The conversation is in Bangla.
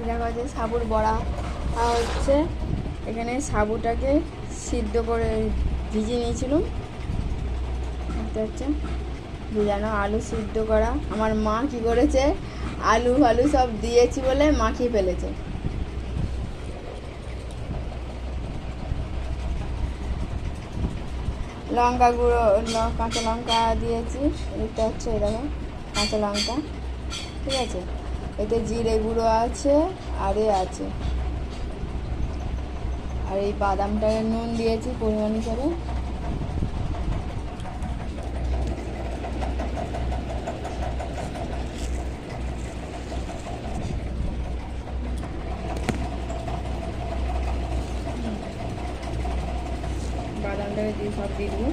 দেখো যে সাবুর বড়া হচ্ছে। এখানে সাবুটাকে সিদ্ধ করে ভিজিয়ে নিয়েছিলাম, দেখতে হচ্ছে ভিজানো আলু সিদ্ধ করা। আমার মা কি করেছে, আলু ফালু সব দিয়েছি বলে মাখিয়ে ফেলেছে। লঙ্কা গুঁড়ো, কাঁচা লঙ্কা দিয়েছি, এটা হচ্ছে দেখো কাঁচা লঙ্কা, ঠিক আছে। এতে জিরে গুঁড়ো আছে আর আছে, আর এই বাদামটাকে নুন দিয়েছি পরিমাণ হিসাবে। বাদামটাকে দিয়ে সব দিয়ে দেবো।